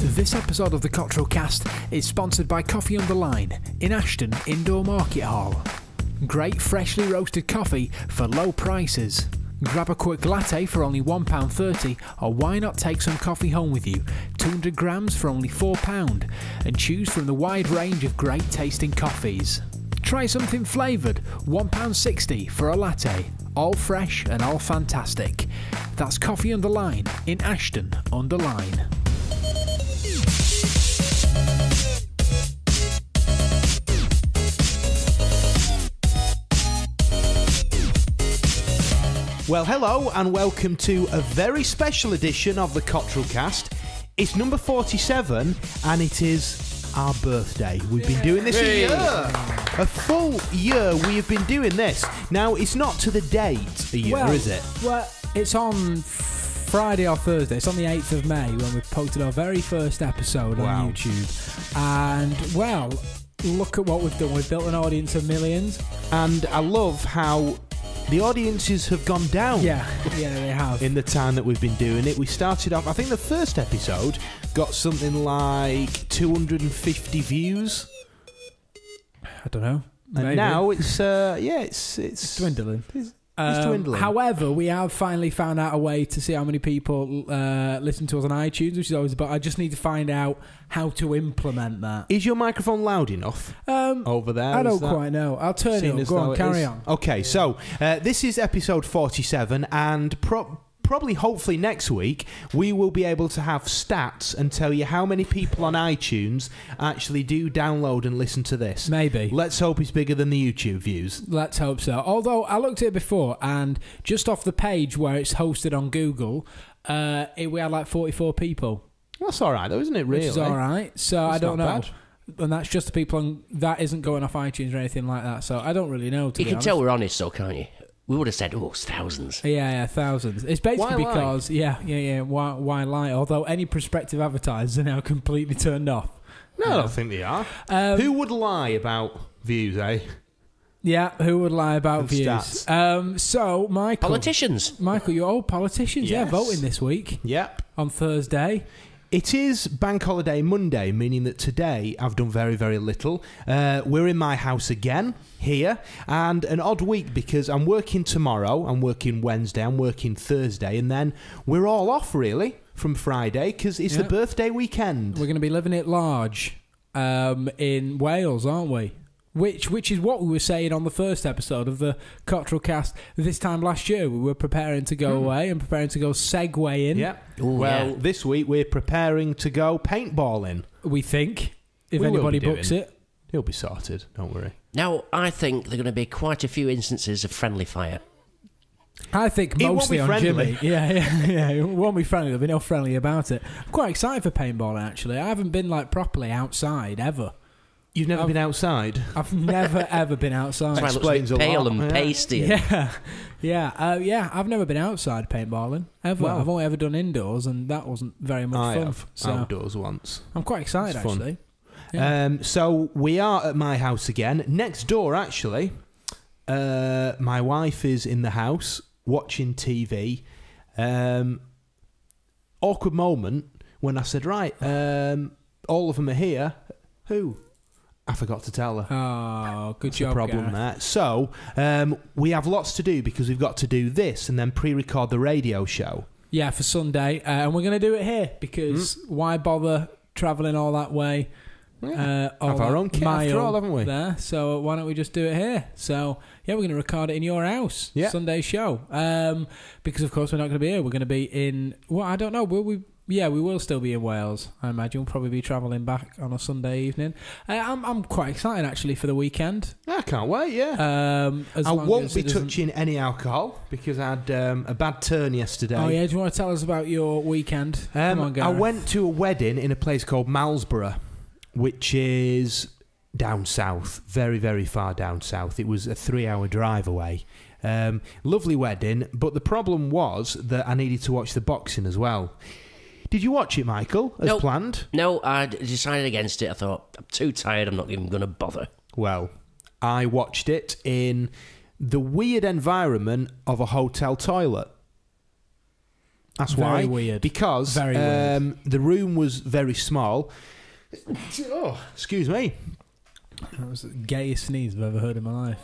This episode of the Cottrell Cast is sponsored by Coffee on the Line in Ashton Indoor Market Hall. Great freshly roasted coffee for low prices. Grab a quick latte for only £1.30, or why not take some coffee home with you, 200 grams for only £4, and choose from the wide range of great tasting coffees. Try something flavoured, £1.60 for a latte, all fresh and all fantastic. That's Coffee on the Line in Ashton on the Line. Well, hello and welcome to a very special edition of the Cottrell Cast. It's number 47 and it is our birthday. We've been doing this a year. A full year we have been doing this. Now, it's not to the date a year, is it? Well, it's on Friday or Thursday. It's on the 8th of May when we posted our very first episode on YouTube. And, well, look at what we've done. We've built an audience of millions. And I love how the audiences have gone down. Yeah, they have. In the time that we've been doing it. We started off, I think the first episode got something like 250 views. I don't know. And maybe. now it's dwindling. It's dwindling. However, we have finally found out a way to see how many people listen to us on iTunes, which is always. But I just need to find out how to implement that. Is your microphone loud enough over there? I don't quite know. I'll turn it up. Go on, carry on. Okay, so this is episode 47, and probably, hopefully next week, we will be able to have stats and tell you how many people on iTunes actually do download and listen to this. Maybe. Let's hope it's bigger than the YouTube views. Let's hope so. Although, I looked at it before, and just off the page where it's hosted on Google, we had like 44 people. That's all right, though, isn't it, really? Which is all right. So that's I don't know. Bad. And that's just the people on... That isn't going off iTunes or anything like that, so I don't really know, to be honest. You can tell we're honest, though, can't you? We would have said, it's thousands. Yeah, thousands. It's basically why because... lie? Yeah. Why lie? Although any prospective advertisers are now completely turned off. No, I don't think they are. Who would lie about views, eh? Yeah, who would lie about and views? Stats. So, Michael... Politicians. Michael, you're all politicians. Yes. Yeah, voting this week. Yep. On Thursday. It is Bank Holiday Monday, meaning that today I've done very, very little. We're in my house again, here, and an odd week because I'm working tomorrow, I'm working Wednesday, I'm working Thursday, and then we're all off, really, from Friday, because it's the birthday weekend. We're going to be living it large in Wales, aren't we? Which is what we were saying on the first episode of the Cottrell Cast this time last year. We were preparing to go away and preparing to go Segway in. Yeah. This week we're preparing to go paintballing. We think, if anybody books it. It'll be sorted, don't worry. Now, I think there are going to be quite a few instances of friendly fire. I think mostly on Jimmy. Yeah. It won't be friendly. There'll be no friendly about it. I'm quite excited for paintballing, actually. I haven't been properly outside ever. You've never been outside? I've never, ever been outside. That's why it looks a bit pale and pasty. Yeah. I've never been outside paintballing, ever. Well, I've only ever done indoors, and that wasn't very much fun. So outdoors once. I'm quite excited, actually. Yeah. So we are at my house again. Next door, actually, my wife is in the house watching TV. Awkward moment when I said, right, all of them are here. Who? I forgot to tell her. Oh, good job, the problem there. So, we have lots to do because we've got to do this and then pre-record the radio show. Yeah, for Sunday. And we're going to do it here because why bother travelling all that way? Yeah. Have our own kit after all, haven't we? There, so why don't we just do it here? So, yeah, we're going to record it in your house, Sunday show. Because, of course, we're not going to be here. We're going to be in... Well, I don't know. Will we... Yeah, we will still be in Wales, I imagine. We'll probably be travelling back on a Sunday evening. I'm quite excited, actually, for the weekend. I can't wait, yeah. I won't be touching any alcohol because I had a bad turn yesterday. Oh, yeah? Do you want to tell us about your weekend? Come on, Gareth. I went to a wedding in a place called Malsborough, which is down south, very, very far down south. It was a 3-hour drive away. Lovely wedding, but the problem was that I needed to watch the boxing as well. Did you watch it, Michael, as planned? No, I decided against it. I thought, I'm too tired, I'm not even going to bother. Well, I watched it in the weird environment of a hotel toilet. That's Very why. weird. Because Very weird. the room was very small. Oh, excuse me. That was the gayest sneeze I've ever heard in my life.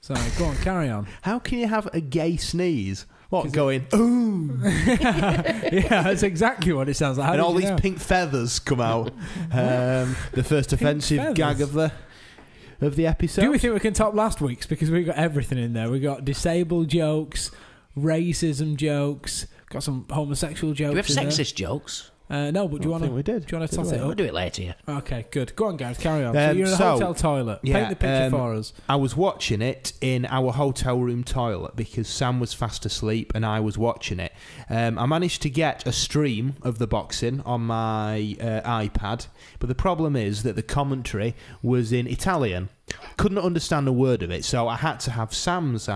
Sorry, go on, carry on. How can you have a gay sneeze? What, going, ooh? Yeah, that's exactly what it sounds like. How And did all you these know? pink feathers come out. The first offensive feathers? gag of the episode. Do we think we can top last week's? Because we got everything in there. We got disabled jokes, racism jokes, got some homosexual jokes. Do we have in there. sexist jokes? No, but do you want to? we did. Do you want to Did toss we? it We'll up? do it later, yeah. Okay, good. Go on, Gareth. Carry on. So you're in a so- hotel toilet. yeah, Paint the picture for us. I was watching it in our hotel room toilet because Sam was fast asleep and I was watching it. I managed to get a stream of the boxing on my iPad, but the problem is that the commentary was in Italian. Couldn't understand a word of it, so I had to have Sam's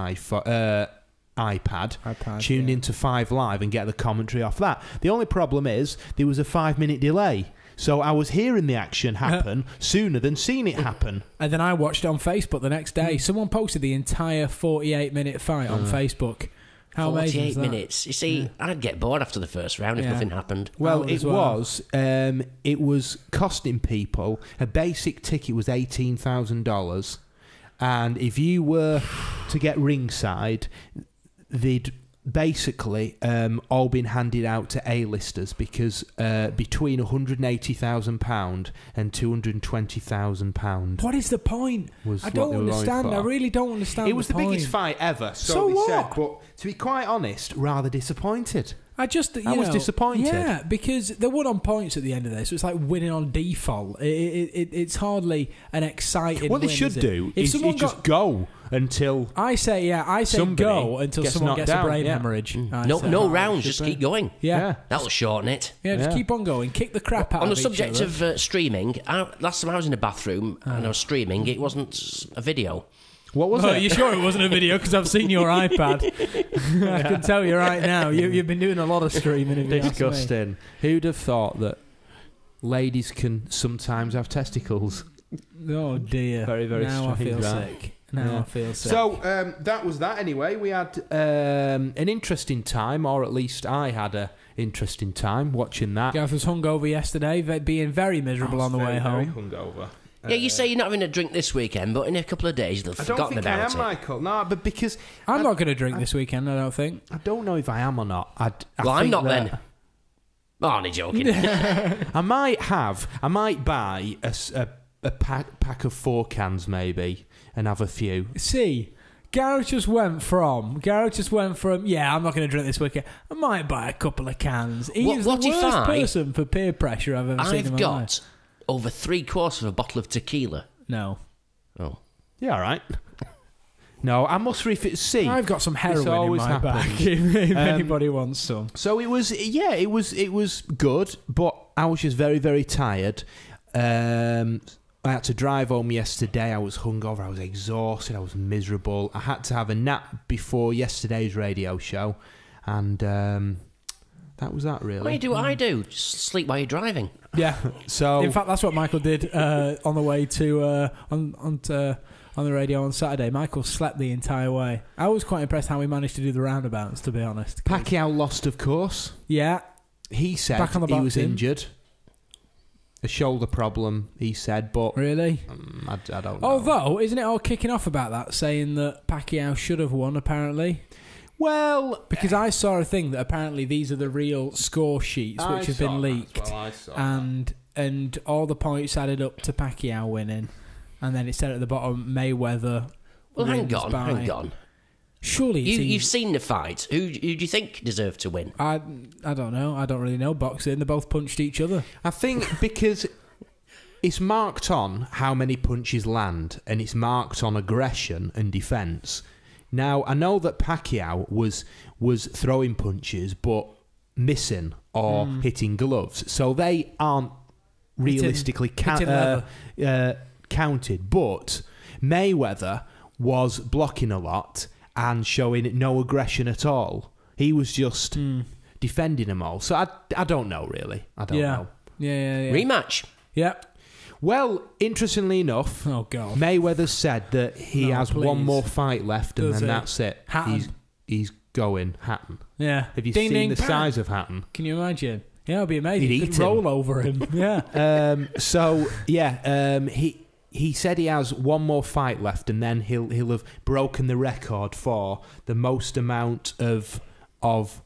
iPad tuned into 5 Live and get the commentary off that. The only problem is there was a 5-minute delay. So I was hearing the action happen sooner than seeing it happen. And then I watched it on Facebook the next day. Someone posted the entire 48-minute fight on Facebook. How amazing 48 is that? minutes. You see, I'd get bored after the first round if Yeah. nothing happened. Well, Oh, it as well. it was costing people, a basic ticket was $18,000. And if you were to get ringside, they'd basically all been handed out to A-listers because between £180,000 and £220,000 What is the point? was I what don't they were going understand. for. I really don't understand. It was the point. biggest fight ever, So so they said. what? But to be quite honest, rather disappointed. I just, you I was know, disappointed. Yeah, because they won on points at the end of this. So it's like winning on default. It's hardly an exciting. What they win, should is it? do If is someone just go until I say somebody go until gets someone knocked gets a down, brain yeah. hemorrhage. I No, say. no Oh, rounds, should just be. keep going. Yeah. That'll shorten it. Yeah, just Yeah. keep on going. Kick the crap out On of the each subject other. of streaming, last time I was in a bathroom and I was streaming, it wasn't a video. what was Oh, it? you sure it wasn't a video? Because I've seen your iPad. I can tell you right now. You've been doing a lot of streaming. If you ask me. Disgusting. Who'd have thought that ladies can sometimes have testicles? Oh dear. Very, very now I strange, feel that. sick. Now Yeah. I feel sick. So that was that anyway. We had an interesting time, or at least I had a interesting time watching that. Gareth was hungover yesterday, being very miserable on the way home. Hungover. Yeah, you say you're not having a drink this weekend, but in a couple of days they'll have I don't forgotten think I about am, it. Michael. No, but because I'm not going to drink this weekend, I don't think. I don't know if I am or not. I Well, I'm think not that then. Oh, I'm only joking. I might buy a pack of 4 cans maybe and have a few. See, Gareth just went from, yeah, I'm not going to drink this weekend. I might buy a couple of cans. He's What the if worst I- person for peer pressure I've ever seen in I've my got life. over 3/4 of a bottle of tequila. No. Oh. Yeah, all right. No, I must see. I've got some heroin in always my happens. bag if anybody wants some. So it was good, but I was just very, very tired. I had to drive home yesterday. I was hungover. I was exhausted. I was miserable. I had to have a nap before yesterday's radio show, and that was that really. Why do you do what I do? Just sleep while you're driving. Yeah. So In fact, that's what Michael did on the way to on the radio on Saturday. Michael slept the entire way. I was quite impressed how he managed to do the roundabouts, to be honest. Pacquiao lost, of course. Yeah. He said Back on the he was boxing. injured. A shoulder problem, he said, but Really? I don't know. Although, isn't it all kicking off about that, saying that Pacquiao should have won, apparently? Well, Because I saw a thing that apparently these are the real score sheets which have been leaked. And all the points added up to Pacquiao winning. And then it said at the bottom, Mayweather Well, hang wins on, by... hang on. Surely it's You've seen the fight. Who do you think deserved to win? I don't know. I don't really know boxing. They both punched each other. I think because it's marked on how many punches land, and it's marked on aggression and defence. Now, I know that Pacquiao was throwing punches, but missing or hitting gloves, so they aren't realistically hitting counted. But Mayweather was blocking a lot and showing no aggression at all. He was just defending them all. So I don't know, really. I don't know. Yeah. Rematch. Yeah. Well, interestingly enough, Oh, God. Mayweather said that he No, has one please. more fight left, and Does then he? that's it. How- He's going Hatton. Yeah. Have you Ding, seen ding, the bang. size of Hatton? Can you imagine? Yeah, it'd be amazing. He'd You eat could him. roll over him. Yeah. He said he has one more fight left, and then he'll have broken the record for the most amount of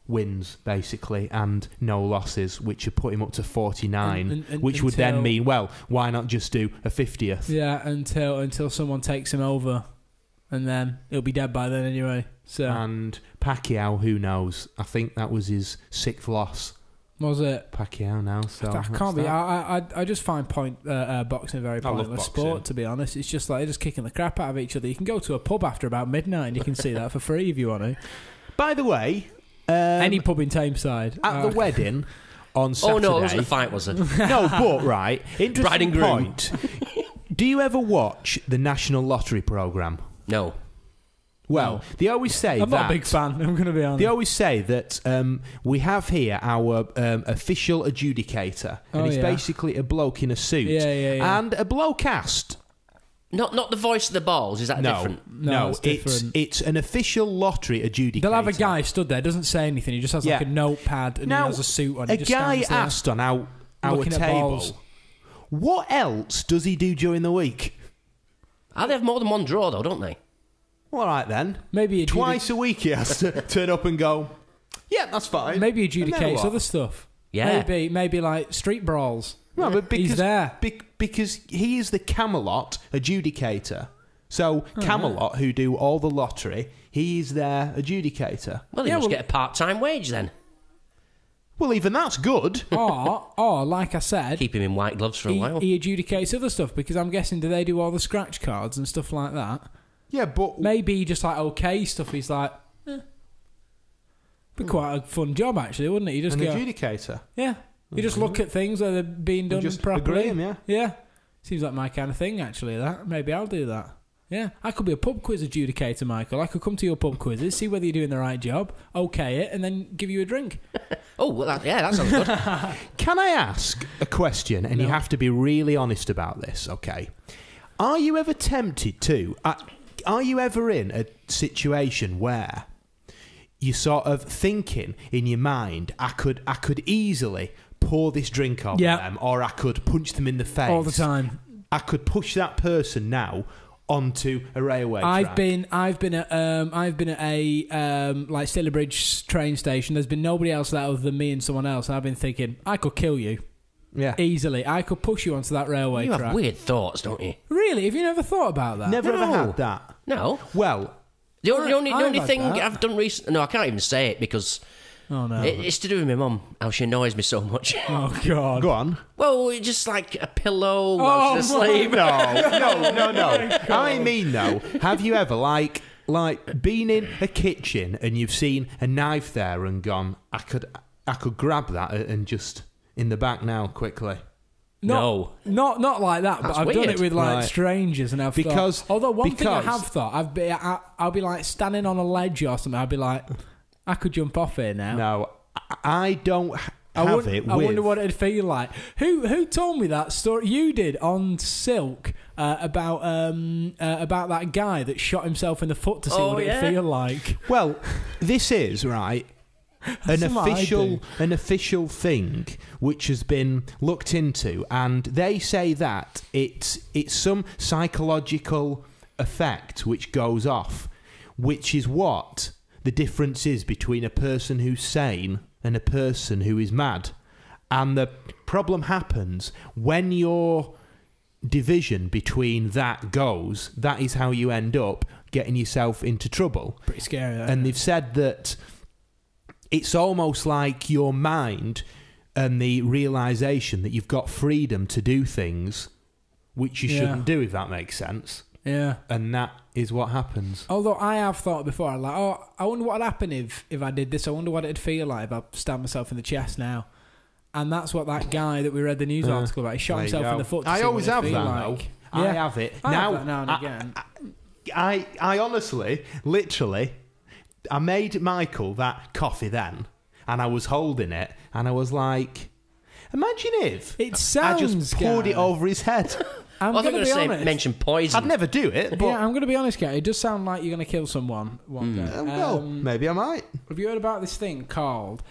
wins, basically, and no losses, which would put him up to 49, which would then mean, well, why not just do a 50th? Yeah, until someone takes him over, and then he'll be dead by then anyway. So. And Pacquiao, who knows? I think that was his 6th loss. Was it? Pacquiao now, so I can't be. I just find boxing a very pointless sport, to be honest. It's just like they're just kicking the crap out of each other. You can go to a pub after about midnight and you can see that for free if you want to. By the way, any pub in Tameside at the wedding on Saturday. Oh no, it wasn't a fight, was it? No, but right, interesting Bride and groom. point. Do you ever watch the National Lottery programme? No. Well, they always say I'm that... not a big fan, I'm going to be honest. They always say that we have here our official adjudicator, and he's basically a bloke in a suit. Yeah. And a bloke asked... Not the voice of the balls, is that different? No, it's an official lottery adjudicator. They'll have a guy stood there, doesn't say anything, he just has like a notepad and he has a suit on. A guy asked on our table, what else does he do during the week? They have more than one draw, though, don't they? All right, then. Maybe twice a week he has to turn up and go, yeah, that's fine. Maybe adjudicates other stuff. Yeah. Maybe like street brawls. No, but because, he's there. Because he is the Camelot adjudicator. So Camelot, who do all the lottery, he's their adjudicator. Well, he must get a part-time wage then. Well, even that's good. or like I said... Keep him in white gloves for a while. He adjudicates other stuff, because I'm guessing, do they do all the scratch cards and stuff like that? Yeah, but... Maybe just like okay stuff, he's like... Be quite a fun job, actually, wouldn't it? You just adjudicator? Yeah. You just look at things where they're being done just properly. Agree 'em, yeah. Seems like my kind of thing, actually, that. Maybe I'll do that. Yeah. I could be a pub quiz adjudicator, Michael. I could come to your pub quizzes, see whether you're doing the right job, okay it, and then give you a drink. Oh, well, that sounds good. Can I ask a question? And you have to be really honest about this, okay? Are you ever tempted to... Are you ever in a situation where you're sort of thinking in your mind, I could easily... pour this drink over them, or I could punch them in the face all the time. I could push that person now onto a railway track. I've been at a like Stilly Bridge train station. There's been nobody else there other than me and someone else. And I've been thinking I could kill you, easily. I could push you onto that railway track. You have weird thoughts, don't you? Really? Have you never thought about that? Never ever had that. No. Well, the only thing that. I've done recently. No, I can't even say it because. Oh no! It's to do with my mum. How she annoys me so much. Oh God! Go on. Well, it's just like a pillow while she's asleep. No. I mean, though, have you ever like been in a kitchen and you've seen a knife there and gone, I could grab that and just in the back now quickly. No. Not like that. That's but I've done weird. it with like strangers, and I've thought. Although one thing I have thought, I'll be like standing on a ledge or something. I'll be like, I could jump off here now. No, I don't have it. I wonder what it'd feel like. Who told me that story? You did on Silk about that guy that shot himself in the foot to see what it'd feel like. Well, this is right. An official thing which has been looked into, and they say that it's some psychological effect which goes off, which is what the difference is between a person who's sane and a person who is mad. And the problem happens when your division between that goes. That is how you end up getting yourself into trouble. Pretty scary, and they've said that it's almost like your mind and the realisation that you've got freedom to do things which you shouldn't do, if that makes sense. Yeah. And that is what happens. Although I have thought before, I'm like, I wonder what would happen if I did this. I wonder what it'd feel like if I stabbed myself in the chest now. And that's what that guy that we read the news article about, he shot himself in the foot to I see always what have it'd that, feel though. like. I have it. I have that now and again. I honestly, literally, I made Michael that coffee then, and I was holding it, and I was like, imagine if it sounds I just poured it over his head. I'm I was going going to to be say honest. mention poison. I'd never do it, but Yeah, I'm going to be honest, Gary. It does sound like you're going to kill someone one day. well, maybe I might. Have you heard about this thing called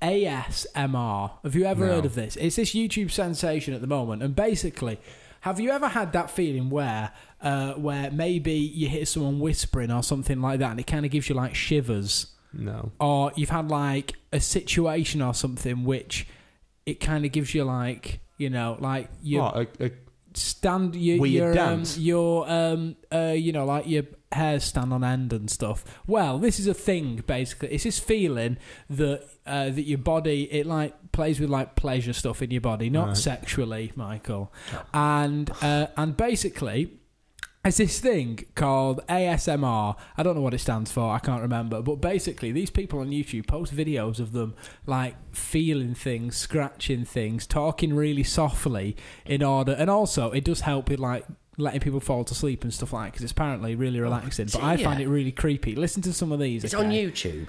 ASMR? Have you ever heard of this? It's this YouTube sensation at the moment, and basically, have you ever had that feeling where maybe you hear someone whispering or something like that, and it kind of gives you like shivers? No. Or you've had like a situation or something which it kind of gives you like, you know, like you stand your dance? You know, like your hairs stand on end and stuff. Well, this is a thing basically. It's this feeling that that your body, it like plays with like pleasure stuff in your body, not sexually, Michael. And basically, it's this thing called ASMR. I don't know what it stands for. I can't remember. But basically, these people on YouTube post videos of them like feeling things, scratching things, talking really softly in order. And also, it does help with like letting people fall to sleep and stuff like that because it's apparently really relaxing. But I find it really creepy. Listen to some of these. It's on YouTube.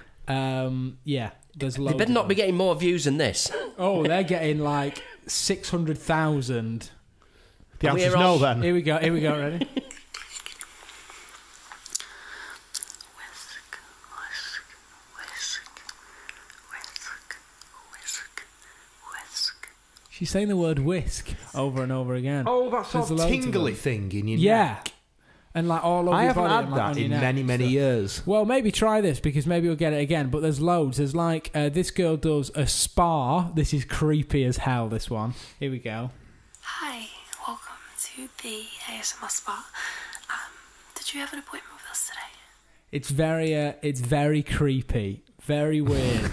Yeah. There's They loads. better not be getting more views than this. Oh, they're getting like 600,000. The answer's no, then. Here we go. Ready? She's saying the word whisk over and over again. Oh, that sort of There's loads of tingly them. thing in your Yeah. neck. And like all over I your haven't body had and, like, on that your in neck many, and many stuff. years. Well, maybe try this because maybe you'll get it again. But there's loads. There's like this girl does a spa. This is creepy as hell, this one. Here we go. Hi, welcome to the ASMR spa. Did you have an appointment with us today? It's very creepy, very weird.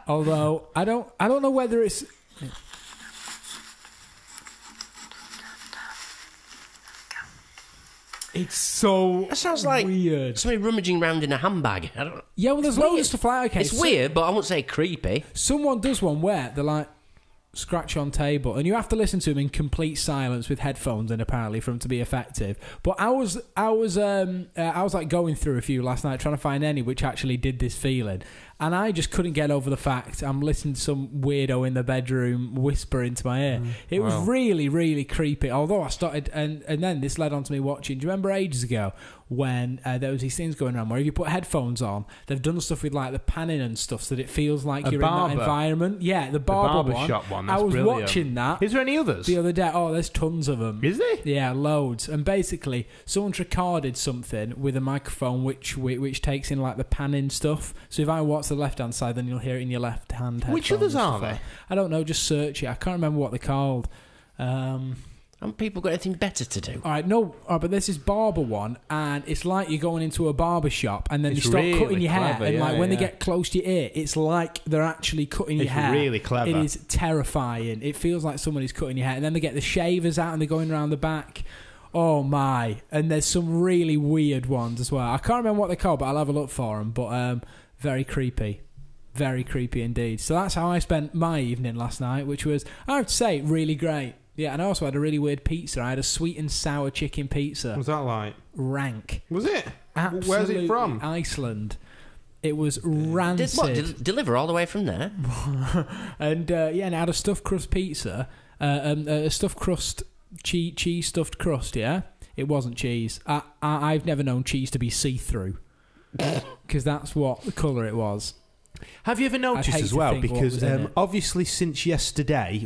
Although I don't know whether it's. It's so That sounds like weird. somebody rummaging around in a handbag. I don't. Yeah, well, there's It's loads weird. of stuff like okay. It's weird, but I won't say creepy. Someone does one where they're like scratch on table, and you have to listen to them in complete silence with headphones in apparently for them to be effective. But I was like going through a few last night trying to find any which actually did this feeling. And I just couldn't get over the fact I'm listening to some weirdo in the bedroom whisper into my ear. It was really, really creepy. Although I started, and then this led on to me watching. Do you remember ages ago when there was these things going around where if you put headphones on, they've done stuff with like the panning and stuff so that it feels like you're in that environment. Yeah, the barber shop one. I That's was brilliant. watching that. Is there any others? The other day. Oh, there's tons of them. Is there? Yeah, loads. And basically, someone's recorded something with a microphone which takes in like the panning stuff. So if I watch the left-hand side, then you'll hear it in your left-hand Which headphones others and are stuff there? like that. I don't know, just search it. I can't remember what they're called. Haven't people got anything better to do? All right, no, but this is barber one, and it's like you're going into a barber shop, and then It's you start really cutting your hair, clever, and like yeah, when they yeah. get close to your ear, it's like they're actually cutting your It's hair. really clever. It is terrifying. It feels like somebody's cutting your hair, and then they get the shavers out and they're going around the back. Oh my! And there's some really weird ones as well. I can't remember what they're called, but I'll have a look for them. But very creepy. Very creepy indeed. So that's how I spent my evening last night, which was, I have to say, really great. Yeah, and I also had a really weird pizza. I had a sweet and sour chicken pizza. Was that like? Rank. Was it? Absolutely. Where's it from? Iceland. It was rancid. Deliver all the way from there? And and I had a stuffed crust pizza, a stuffed crust, cheese stuffed crust, yeah? It wasn't cheese. I've never known cheese to be see-through. Because that's what the colour it was. Have you ever noticed hate as to well? think what Because was in it. obviously since yesterday,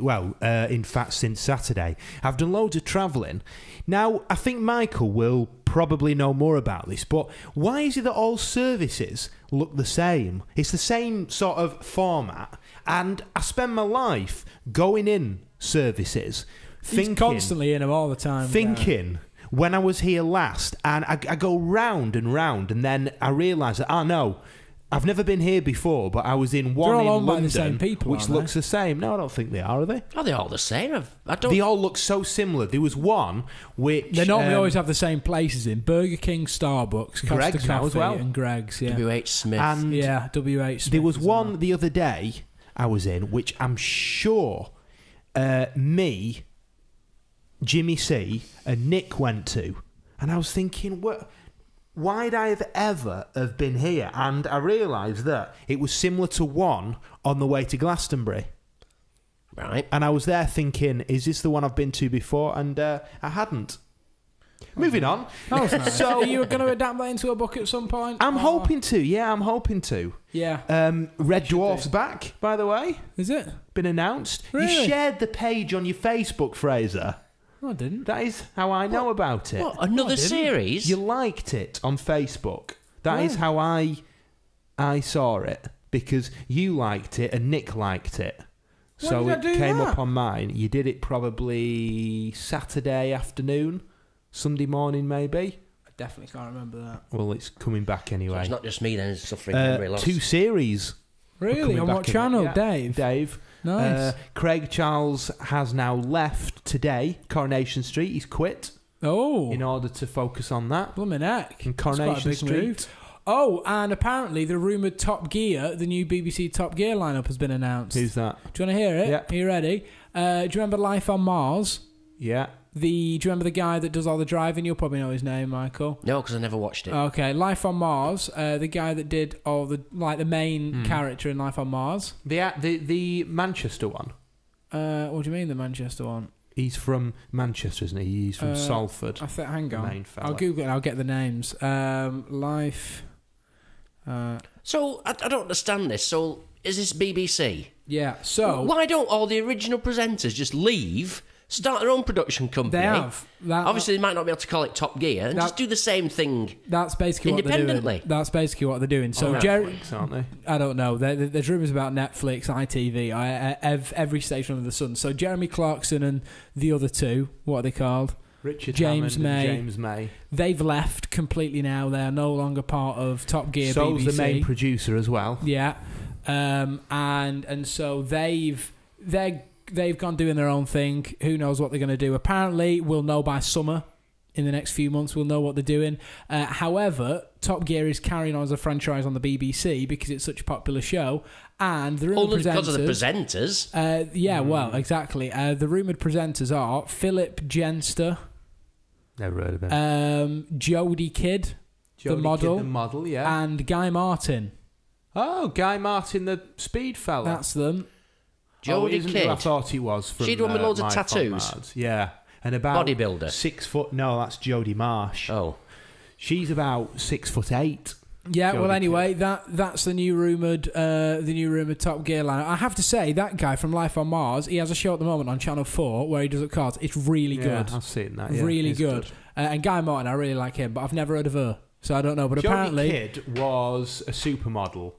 in fact since Saturday, I've done loads of travelling. Now, I think Michael will probably know more about this, but why is it that all services look the same? It's the same sort of format, and I spend my life going in services, He's constantly in them all the time. thinking when I was here last, and I go round and round, and then I realise that, no, I've never been here before, but I was in one They're all in owned by London, the same people, which aren't looks the same. No, I don't think they are they? Are they all the same? I don't. They all look so similar. There was one which... They normally always have the same places in. Burger King, Starbucks, Costa Greggs now Coffee as well. and Greggs, yeah. W.H. Smith. And Yeah, WH Smith there was as well. one the other day I was in, which I'm sure me, Jimmy C, and Nick went to. And I was thinking, why'd I have been here? And I realised that it was similar to one on the way to Glastonbury. Right. And I was there thinking, is this the one I've been to before? And I hadn't. Moving on. That was nice. So Are you going to adapt that into a book at some point? I'm hoping to. Yeah, I'm hoping to. Yeah. Red Dwarf's back, by the way. Is it? Been announced. Really? You shared the page on your Facebook, Fraser. No, I didn't. That is how I know about it. What, another series? You liked it on Facebook. That is how I saw it. Because you liked it and Nick liked it. When So did I it do came that? up on mine. You did it probably Saturday afternoon, Sunday morning maybe. I definitely can't remember that. Well, it's coming back So anyway. it's not just me then, it's suffering memory loss. 2 series. Really? coming On back what in it. channel? Yeah. Dave? Dave. Nice. Craig Charles has now left today, Coronation Street. He's quit Oh. in order to focus on that. Blooming heck. In That's quite a Coronation big Street. move. Oh, and apparently the rumoured Top Gear, the new BBC Top Gear lineup has been announced. Who's that? Do you want to hear it? Yeah. Are you ready? Do you remember Life on Mars? Yeah. Do you remember the guy that does all the driving? You'll probably know his name, Michael. No, because I never watched it. Okay, Life on Mars. The guy that did all the the main character in Life on Mars. The Manchester one. What do you mean the Manchester one? He's from Manchester, isn't he? He's from Salford. Hang The on. main fella. I'll Google it and I'll get the names. Life. So, I don't understand this. So, is this BBC? Yeah. So Why don't all the original presenters just leave, start their own production company? they have. Obviously, they might not be able to call it Top Gear, and just do the same thing. That's basically what they're doing. Independently. That's basically what they're doing. So Oh, Jerry, Netflix, aren't they? I don't know. There's rumours about Netflix, ITV, every station under the sun. So Jeremy Clarkson and the other two, what are they called? Richard James Hammond May. and James May. They've left completely now. They're no longer part of Top Gear. So's BBC. the main producer as well. Yeah, and so they've gone doing their own thing. Who knows what they're going to do? Apparently, we'll know by summer. In the next few months, we'll know what they're doing. However, Top Gear is carrying on as a franchise on the BBC because it's such a popular show. And the rumoured presenters... Because of the presenters. Yeah, well, exactly. The rumoured presenters are Philip Genster, Never heard of it. Jodie Kidd, Jodie the model, Kidd, the model, yeah. and Guy Martin. Oh, Guy Martin, the speed fella. That's them. Jodie isn't Kidd. who I thought he was from She the one with loads of Life on tattoos? Mars. Yeah. And about Bodybuilder. 6 foot. No, that's Jodie Marsh. Oh. She's about 6'8". Yeah, Jodie well, anyway, Kidd. that's the new rumoured Top Gear lineup. I have to say, that guy from Life on Mars, he has a show at the moment on Channel 4 where he does it cars. It's really Yeah, good. I've seen that. Yeah, really it's good. And Guy Martin, I really like him, but I've never heard of her, so I don't know. But Jodie apparently, Kidd was a supermodel,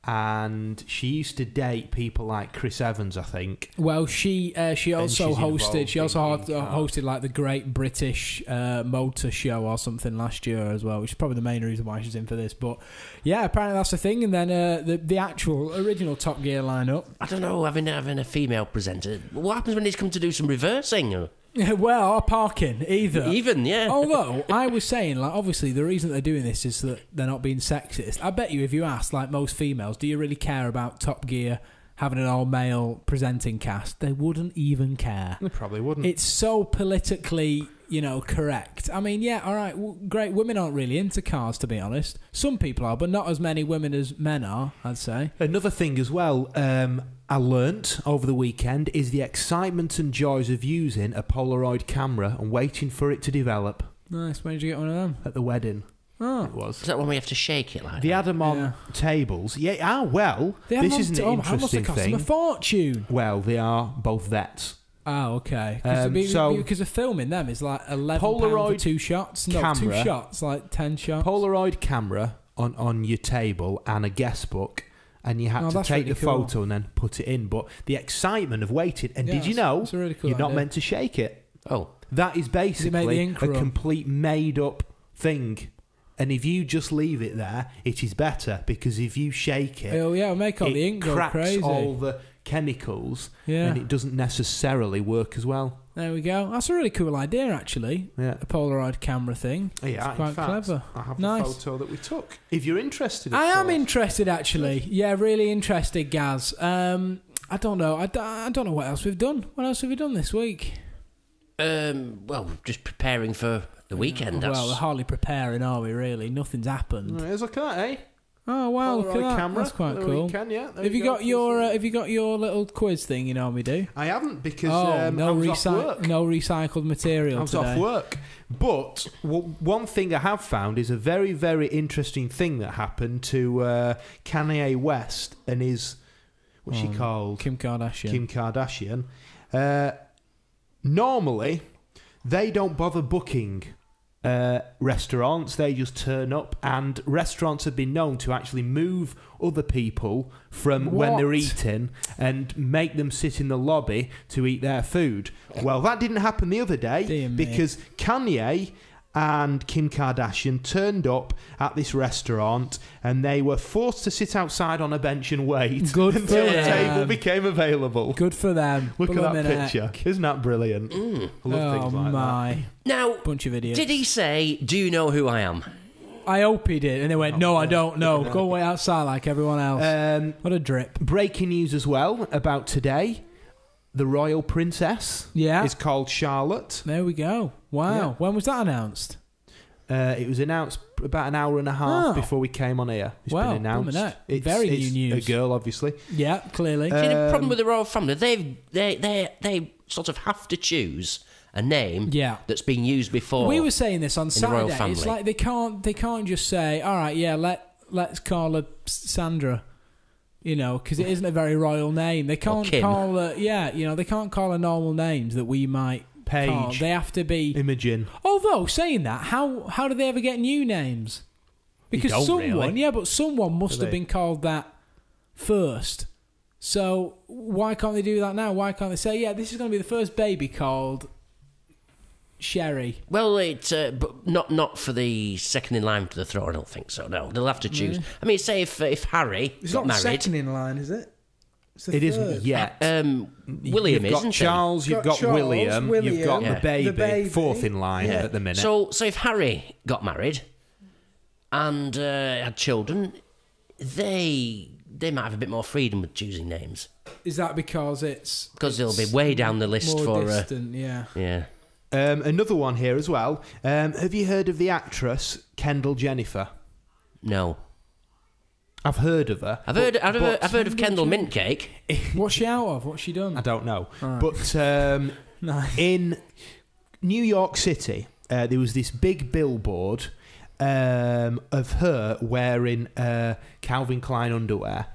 and she used to date people like Chris Evans, I think. well, she also she's hosted. She also involved in cars. hosted like the Great British Motor Show or something last year as well, which is probably the main reason why she's in for this. But yeah, apparently that's the thing. And then the actual original Top Gear lineup. I don't know, having a female presenter. What happens when he's come to do some reversing? Well, or parking either. Even, yeah. Although I was saying, like, obviously the reason they're doing this is that they're not being sexist. I bet you, if you ask, like most females, do you really care about Top Gear having an all-male presenting cast? They wouldn't even care. They probably wouldn't. It's so politically, correct. I mean, yeah, all right, great. Women aren't really into cars, to be honest. Some people are, but not as many women as men are, I'd say. Another thing as well, I learnt over the weekend is the excitement and joys of using a Polaroid camera and waiting for it to develop Nice. When did you get one of them? at the wedding. Oh. It was. Is that when we have to shake it like They that? had them on Yeah. tables. Yeah, well, They have this them is an on- how much interesting they cost them? thing. A fortune. Well, they are both vets. Oh, okay. So- Because the filming them is like £11 Polaroid for 2 shots. No, 2 camera. shots, like 10 shots. Polaroid camera on your table and a guest book, and you had Oh, to that's take really the cool. photo and then put it in. But the excitement of waiting, and Yeah, did you that's- know that's a really cool you're not idea. meant to shake it? Oh. That is Does it make the basically ink a run? complete made-up thing. And if you just leave it there, it is better, because if you shake it, Oh, yeah, it'll make all it the ink go cracks crazy. all the chemicals, Yeah. and it doesn't necessarily work as well. There we go. That's a really cool idea, actually. Yeah. A Polaroid camera thing. Yeah, It's quite in fact, clever. I have Nice. a photo that we took. If you're interested, of I am course. interested, actually. Yeah, really interested, Gaz. I don't know. I don't know what else we've done. What else have we done this week? Well, just preparing for the weekend. Well, That's... we're hardly preparing, are we, really? Nothing's happened. It's okay, eh? Oh wow, look at that. camera. That's quite There cool. we can, yeah. Have you got your little quiz thing you normally do? I haven't because Oh, I was off work. no recycled material I was today. off work. But one thing I have found is a very, very interesting thing that happened to Kanye West and his... What's she called? Kim Kardashian. Kim Kardashian. Normally, they don't bother booking restaurants. They just turn up, and restaurants have been known to actually move other people from when they're eating and make them sit in the lobby to eat their food. Well, that didn't happen the other day because Kanye and Kim Kardashian turned up at this restaurant and they were forced to sit outside on a bench and wait until a table became available. Good for them. Look at that picture. Isn't that brilliant? I love things like that. Now, bunch of idiots. Did he say, "Do you know who I am"? I hope he did. And they went, no, I don't know. Go wait outside like everyone else. What a drip. Breaking news as well about today. The royal princess is called Charlotte. There we go. Wow. Yeah. When was that announced? It was announced about an hour and a half before we came on here. It's been announced. It's very new news. A girl, obviously. Yeah, clearly. See, the problem with the royal family, they sort of have to choose a name that's been used before. We were saying this on Saturday. Family. It's like they can't just say, all right, yeah, let's call her Sandra. You know, because it isn't a very royal name. They can't call her, they can't call her normal names that we might Paige. call. They have to be Imogen. Although saying that, how do they ever get new names? Because someone must have been called that first. So why can't they do that now? Why can't they say, this is going to be the first baby called Sherry? Well, but not for the second in line to the throne. I don't think so. No, they'll have to choose. I mean, say if Harry got married, second in line, is it? It isn't yet. William you've got isn't Charles, you've got William, you've got the baby, fourth in line at the minute. So if Harry got married and had children, they might have a bit more freedom with choosing names. Is that because they'll be way down the list more for distant, yeah. Another one here as well. Have you heard of the actress Kendall Jennifer? No. I've heard of her. I've heard of Kendall Mint Cake. What's she out of? What's she done? I don't know. Right. But Nice. in New York City, there was this big billboard of her wearing Calvin Klein underwear.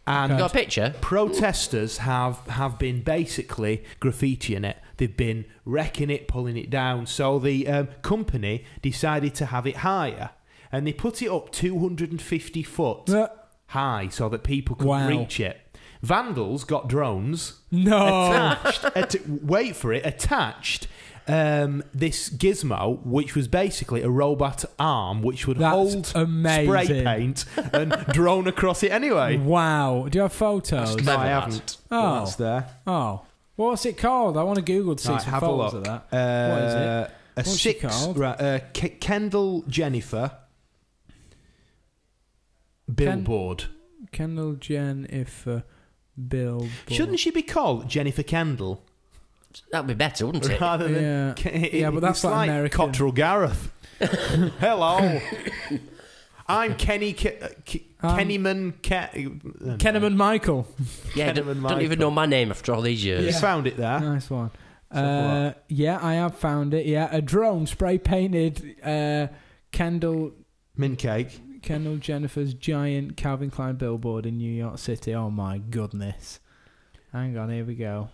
And you got a picture? Protesters have been basically graffitiing it. They've been wrecking it, pulling it down. So the company decided to have it higher. And they put it up 250 foot high so that people could reach it. Vandals got drones. Attached. Wait for it. Attached this gizmo, which was basically a robot arm, which would hold spray paint and drone across it anyway. Wow. Do you have photos? No, I haven't. Oh. That's there. Oh. What's it called? I want to Google to see some photos of that. What is it? What's she called? Kendall Jennifer billboard. Kendall Jennifer billboard. Shouldn't she be called Jennifer Kendall? That'd be better, wouldn't it? Rather than but that's like American. Cottrell Gareth. Hello. I'm Kennyman Michael. Yeah, don't even know my name after all these years. You found it there. Nice one. Yeah, I have found it. Yeah, a drone spray painted Kendall Jennifer's giant Calvin Klein billboard in New York City. Oh my goodness! Hang on, here we go.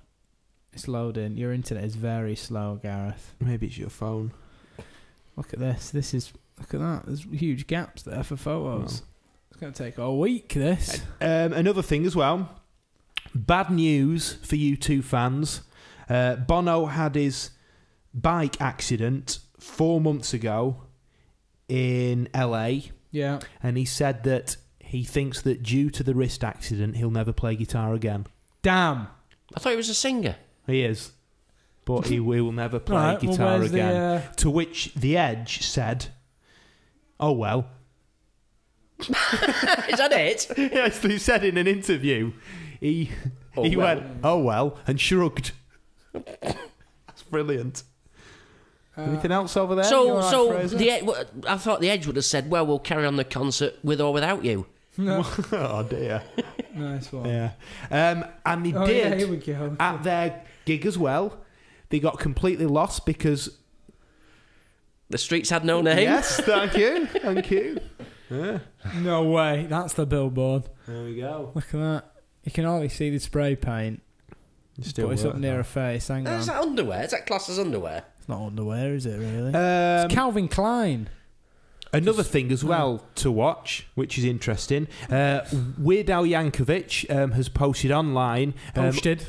It's loading. Your internet is very slow, Gareth. Maybe it's your phone. Look at this. Look at that. There's huge gaps there for photos. It's going to take a week. This. Another thing as well. Bad news for U2 fans. Bono had his bike accident 4 months ago in LA. Yeah. And he said that he thinks that due to the wrist accident, he'll never play guitar again. Damn. I thought he was a singer. He is. But he will never play guitar again. To which The Edge said, "Oh well." Is that it? Yes, he said in an interview. He went, "Oh well," and shrugged. That's brilliant. Anything else over there? You all right, So Fraser? I thought the Edge would have said, "Well, we'll carry on the concert with or without you." No. Oh dear. Nice one. Yeah. And they Yeah, did here we go. at their gig as well. They got completely lost because. The streets had no name. Yes, thank you. Thank you. Yeah. No way. That's the billboard. There we go. Look at that. You can hardly see the spray paint. Still But it's up work, near though. a face. Hang on. Is that underwear? Is that classed as underwear? It's not underwear, is it, really? It's Calvin Klein. Another thing as well to watch, which is interesting. Weird Al Yankovic has posted online unboxing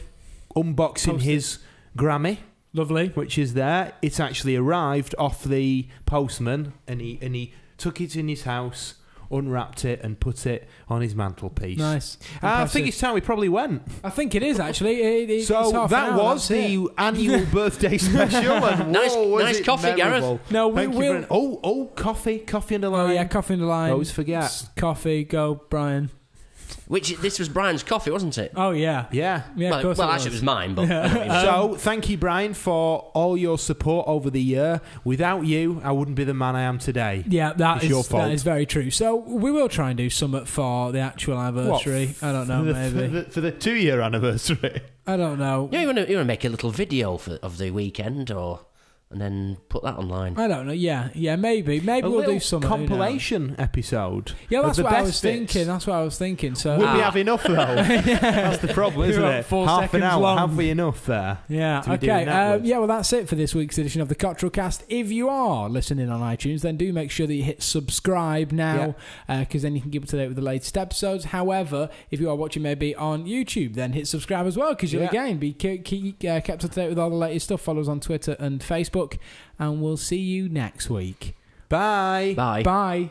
Posted. his Grammy. Lovely. Which is there. It's actually arrived off the postman, and he took it in his house, unwrapped it, and put it on his mantelpiece. Nice. I think it's time we probably went. I think it is, actually. It's So half that an hour, was that's the it. annual birthday special. And Nice- whoa, was nice it coffee, memorable. Gareth. No, Thank you we'll... coffee under the Oh, line. yeah, coffee in the line. Always forget. Coffee, go, Brian. This was Brian's coffee, wasn't it? Oh, yeah. Yeah. Yeah, well, of course actually, it was mine, but I know what you mean. So, thank you, Brian, for all your support over the year. Without you, I wouldn't be the man I am today. Yeah, It's your fault. that is very true. So we will try and do something for the actual anniversary. I don't know, maybe. For the 2-year anniversary. I don't know. You want to make a little video of the weekend, and then put that online. I don't know. Yeah, maybe. Maybe A we'll little do something. who knows? compilation episode. Yeah, of that's the what I best was bits. thinking. That's what I was thinking. So Will we have enough, though? That's the problem, isn't About it? 4 Half an seconds hour. long. Have we enough there? Yeah, to be doing okay. that with? Yeah, well, that's it for this week's edition of the Cottrell Cast. If you are listening on iTunes, then do make sure that you hit subscribe now, because then you can keep up to date with the latest episodes. However, if you are watching maybe on YouTube, then hit subscribe as well, because you'll again be kept up to date with all the latest stuff. Follow us on Twitter and Facebook, and we'll see you next week. Bye. Bye. Bye.